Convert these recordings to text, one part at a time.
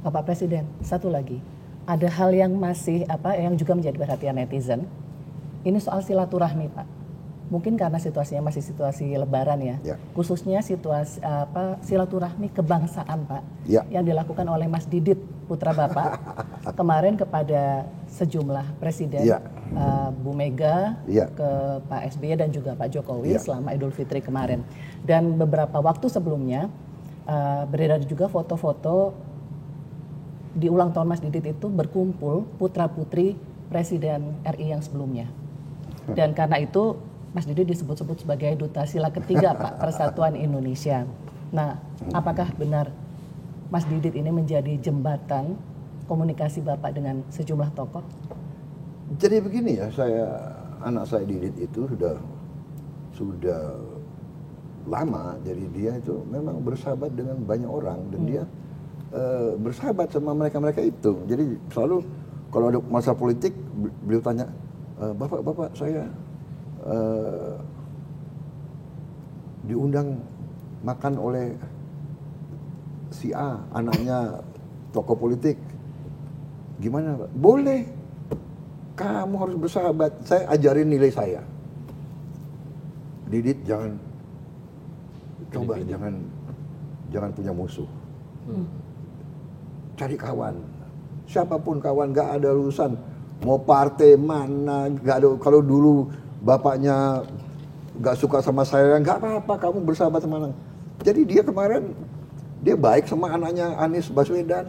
Bapak Presiden, satu lagi, ada hal yang masih yang juga menjadi perhatian netizen. Ini soal silaturahmi, Pak. Mungkin karena situasinya masih situasi Lebaran ya. Khususnya situasi silaturahmi kebangsaan, Pak, yang dilakukan oleh Mas Didit putra Bapak kemarin kepada sejumlah presiden, Bu Mega, ke Pak SBY dan juga Pak Jokowi selama Idul Fitri kemarin. Dan beberapa waktu sebelumnya beredar juga foto-foto di ulang tahun Mas Didit itu berkumpul putra-putri Presiden RI yang sebelumnya. Dan karena itu Mas Didit disebut-sebut sebagai duta sila ketiga Pak Persatuan Indonesia. Nah, apakah benar Mas Didit ini menjadi jembatan komunikasi Bapak dengan sejumlah tokoh? Jadi begini ya, anak saya Didit itu sudah lama, jadi dia itu memang bersahabat dengan banyak orang dan dia bersahabat sama mereka itu. Jadi selalu kalau ada masalah politik beliau tanya, bapak saya diundang makan oleh si A, anaknya tokoh politik, gimana Pak? Boleh, kamu harus bersahabat, saya ajarin nilai saya. Didit jangan punya musuh. Cari kawan, siapapun kawan, gak ada urusan mau partai mana, gak ada. Kalau dulu bapaknya gak suka sama saya, gak apa-apa, kamu bersahabat sama anak. Jadi dia kemarin dia baik sama anaknya Anies Baswedan,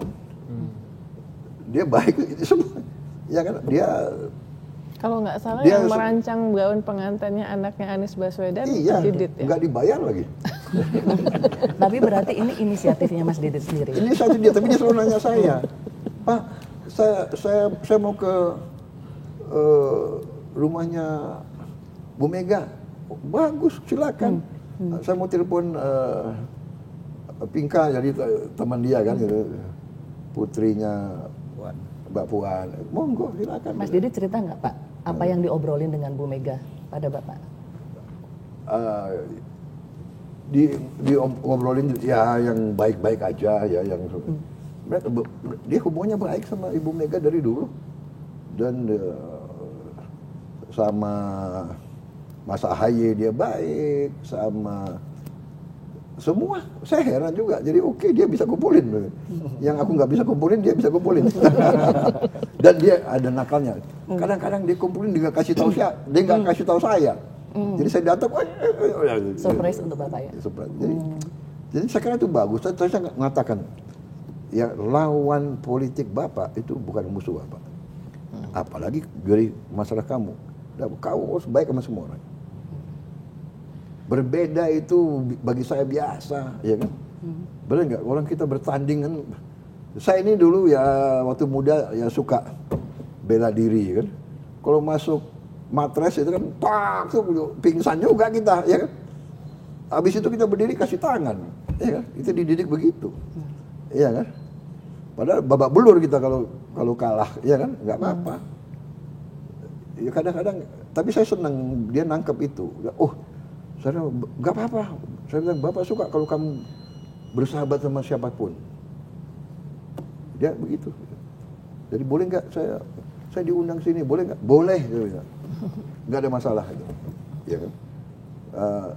dia baik semua, ya kan? Dia kalau nggak salah yang merancang gaun pengantinnya anaknya Anies Baswedan, Didit ya? Nggak dibayar lagi. Tapi berarti ini inisiatifnya Mas Didit sendiri? Inisiatif dia, tapi dia selalu nanya saya, Pak, saya mau ke rumahnya Bu Mega. Bagus, silakan. Saya mau telepon Pinka, jadi teman dia kan, gitu. Putrinya Mbak Puan. Monggo, silakan. Mas Didit cerita nggak Pak, apa yang diobrolin dengan Bu Mega pada Bapak? Ngobrolin ya yang baik-baik aja ya, yang dia hubungannya baik sama Ibu Mega dari dulu, dan sama Mas AHY dia baik, sama semua. Saya heran juga, jadi oke, dia bisa kumpulin yang aku nggak bisa kumpulin, dia bisa kumpulin. Dan dia ada nakalnya, kadang-kadang dia kumpulin, dia nggak kasih tahu dia nggak kasih tahu saya. Jadi saya datang, surprise untuk Bapak ya. Jadi saya kira itu bagus. Saya mengatakan, ya lawan politik Bapak itu bukan musuh Bapak. Apalagi dari masalah kamu. Kamu harus baik sama semua orang. Berbeda itu bagi saya biasa, ya kan? Benar nggak? Orang kita bertanding kan. Saya ini dulu ya waktu muda ya suka bela diri kan. Kalau masuk matres itu kan, pingsan juga kita, ya kan? Habis itu kita berdiri kasih tangan, ya kan? Itu dididik begitu, ya kan? Padahal babak belur kita kalau kalah, ya kan? Nggak apa-apa. Ya kadang-kadang, tapi saya senang dia nangkep itu. Oh, saya nggak apa-apa. Saya bilang, Bapak suka kalau kamu bersahabat sama siapapun. Dia begitu. Jadi boleh nggak saya diundang sini, boleh nggak? Boleh, nggak ada masalah, ya kan?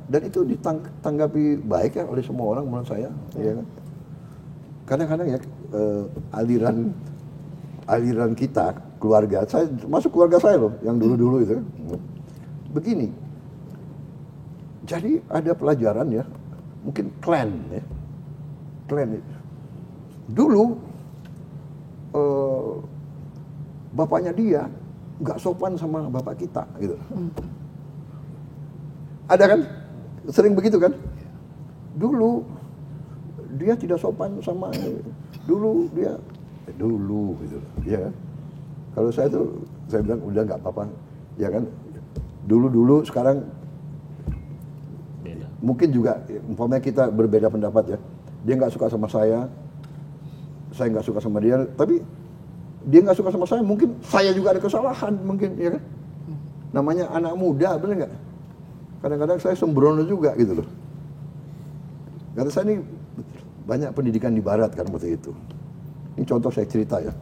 Dan itu ditanggapi baik ya oleh semua orang menurut saya, ya kan? Kadang-kadang ya aliran kita keluarga, saya masuk keluarga saya loh, yang dulu-dulu itu, begini. Jadi ada pelajaran ya, mungkin klan ya, klan itu. Dulu bapaknya dia nggak sopan sama bapak kita, gitu. Ada kan? Sering begitu kan? Dulu dia tidak sopan sama, dulu gitu, ya. Kalau saya bilang udah nggak apa-apa, ya kan? Dulu sekarang beda. Mungkin juga, umpamanya kita berbeda pendapat ya. Dia nggak suka sama saya nggak suka sama dia, tapi dia nggak suka sama saya, mungkin saya juga ada kesalahan, mungkin, ya kan? Namanya anak muda, bener nggak? Kadang-kadang saya sembrono juga gitu loh. Karena saya ini banyak pendidikan di barat kan waktu itu. Ini contoh saya cerita ya.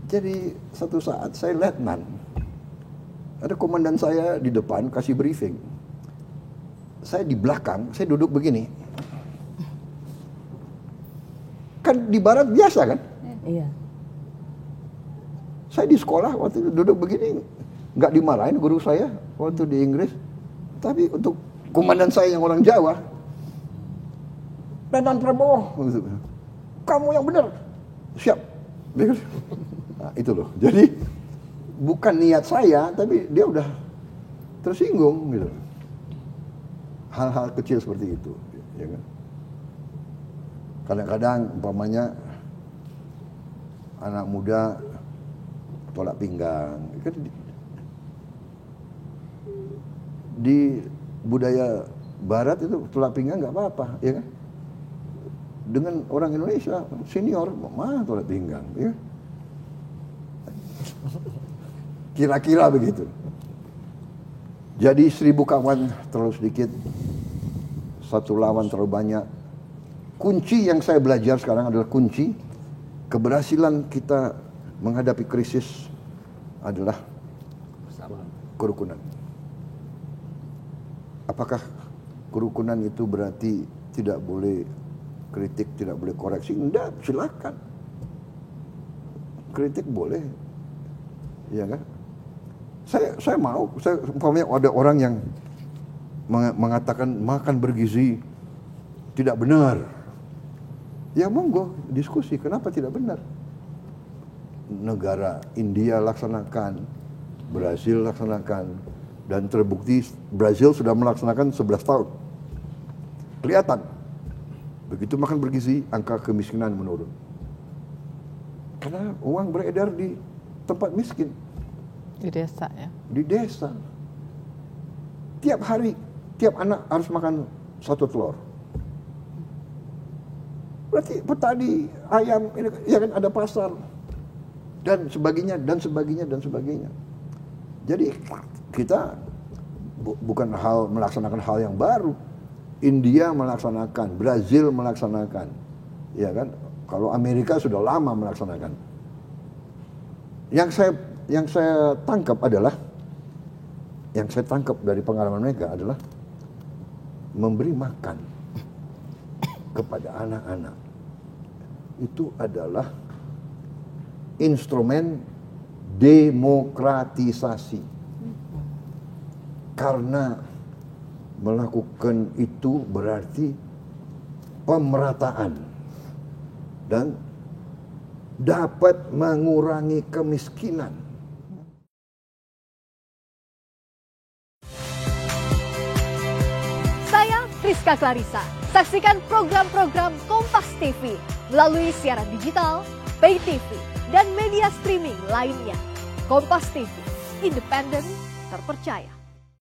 Jadi satu saat saya letnan, ada komandan saya di depan kasih briefing. Saya di belakang, saya duduk begini. Kan di barat biasa kan? Iya. Saya di sekolah waktu itu duduk begini, nggak dimarahin guru saya waktu di Inggris. Tapi untuk komandan saya yang orang Jawa, Letnan Prabowo, kamu yang benar, siap. Nah, itu loh. Jadi bukan niat saya, tapi dia udah tersinggung gitu. Hal-hal kecil seperti itu, ya kan? Kadang-kadang umpamanya anak muda tolak pinggang, kan di budaya Barat itu tolak pinggang nggak apa-apa, ya kan? Dengan orang Indonesia senior, mana tolak pinggang, ya? Kira-kira begitu. Jadi 1000 kawan terlalu sedikit, 1 lawan terlalu banyak. Kunci yang saya belajar sekarang adalah kunci keberhasilan kita menghadapi krisis adalah kerukunan. Apakah kerukunan itu berarti tidak boleh kritik, tidak boleh koreksi? Enggak, silakan. Kritik boleh, ya kan? Saya mau, umpamanya ada orang yang mengatakan makan bergizi tidak benar. Ya monggo diskusi, kenapa tidak benar? Negara India laksanakan, Brazil laksanakan, dan terbukti Brazil sudah melaksanakan 11 tahun. Kelihatan, begitu makan bergizi, angka kemiskinan menurun. Karena uang beredar di tempat miskin. Di desa ya? Di desa. Tiap hari, tiap anak harus makan 1 telur. Berarti petani ayam, ini, ya kan ada pasar. Dan sebagainya, dan sebagainya, dan sebagainya. Jadi kita bukan melaksanakan hal yang baru. India melaksanakan, Brazil melaksanakan. Ya kan? Kalau Amerika sudah lama melaksanakan. Yang saya tangkap dari pengalaman mereka adalah memberi makan kepada anak-anak itu adalah instrumen demokratisasi. Karena melakukan itu berarti pemerataan dan dapat mengurangi kemiskinan. Saya Friska Clarissa. Saksikan program-program Kompas TV melalui siaran digital, pay TV, dan media streaming lainnya. Kompas TV, independen, terpercaya.